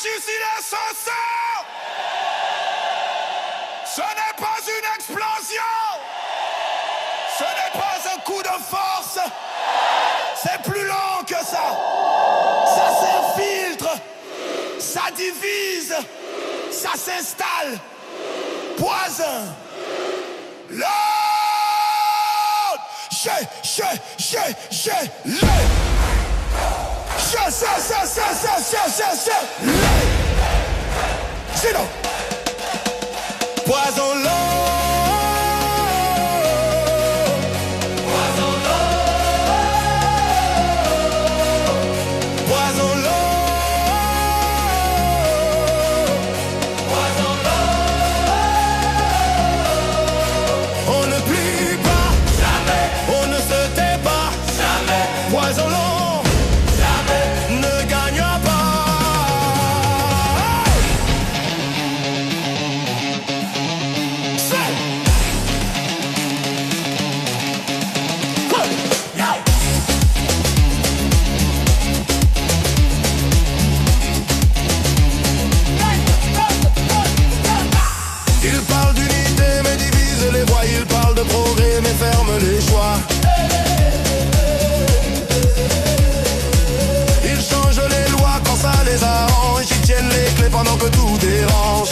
ici l'ascenseur. Ce n'est pas une explosion. Ce n'est pas un coup de force. C'est plus lent que ça. Ça s'infiltre. Ça divise. Ça s'installe. Poison. Lord. Sinon. Poison l'eau. Poison l'eau. Poison l'eau. Poison l'eau. On ne plie pas. Jamais. On ne se tait pas. Jamais. Poison l'eau. Jamais. Ne gagne pas. Il parle d'unité mais divise les voix. Il parle de progrès mais ferme les choix. Il change les lois quand ça les arrange. Ils tiennent les clés pendant que tout dérange.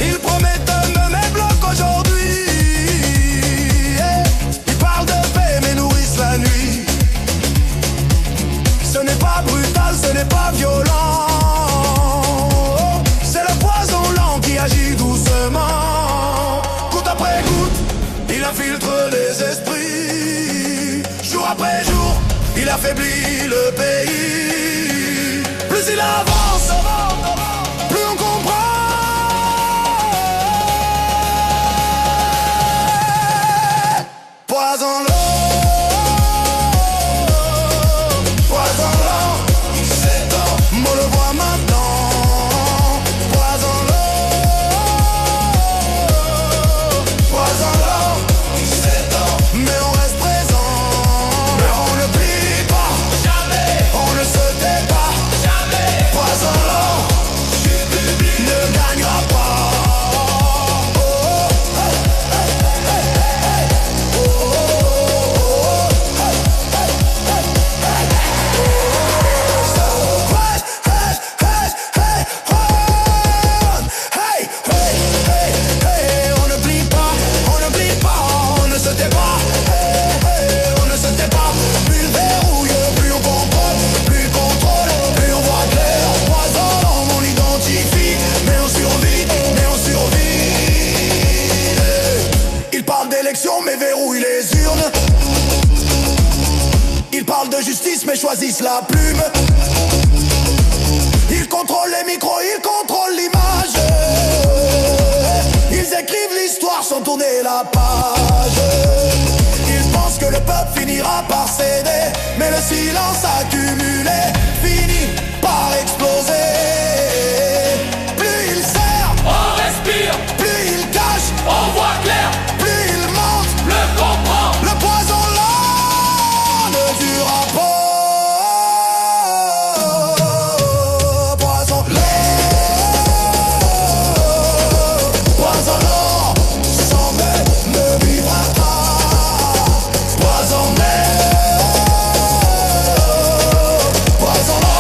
Ils promettent un même bloc aujourd'hui. Ils parlent de paix mais nourrissent la nuit. Ce n'est pas brutal, ce n'est pas violent. C'est le poison lent qui agit doucement. Goutte après goutte, il infiltre les esprits. Jour après jour, il affaiblit le pays. Plus il avance, plus on comprend. Poison l'eau. Poison l'eau. C'est temps, on le voit maintenant. Poison l'eau. Poison l'eau. C'est temps, mais on reste présent. Mais on ne plie pas. Jamais. On ne se tait pas. Jamais. Poison l'eau. Ne gagnera pas. Mais verrouille les urnes. Ils parlent de justice mais choisissent la plume. Ils contrôlent les micros, ils contrôlent l'image. Ils écrivent l'histoire sans tourner la page. Ils pensent que le peuple finira par céder, mais le silence accumulé finit par exploser. Plus il serre, On respire, plus il cache, on voit clair, plus il monte. le comprend. Le poison là ne durera pas. Poison là. Poison là. Sans même ne vivra pas. Poison là. Poison là.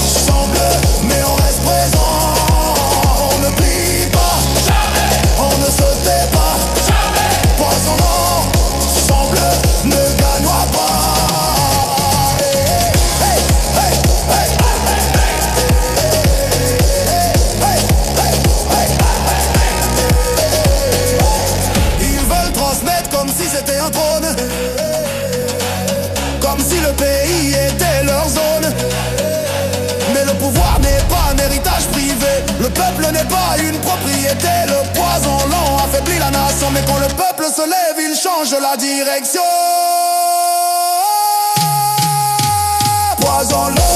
Semble mais on reste présent. On ne plie pas. Jamais, On ne se tait pas. jamais, Poison là. Semble ne gagnera pas. Hey, hey, hey, hey. Ils veulent transmettre comme si c'était un trône, comme si le pays était leur zone. Mais le pouvoir n'est pas un héritage privé. Le peuple n'est pas une propriété. Le poison lent affaiblit la nation. Mais quand le peuple se lève, il change la direction. Poison lent.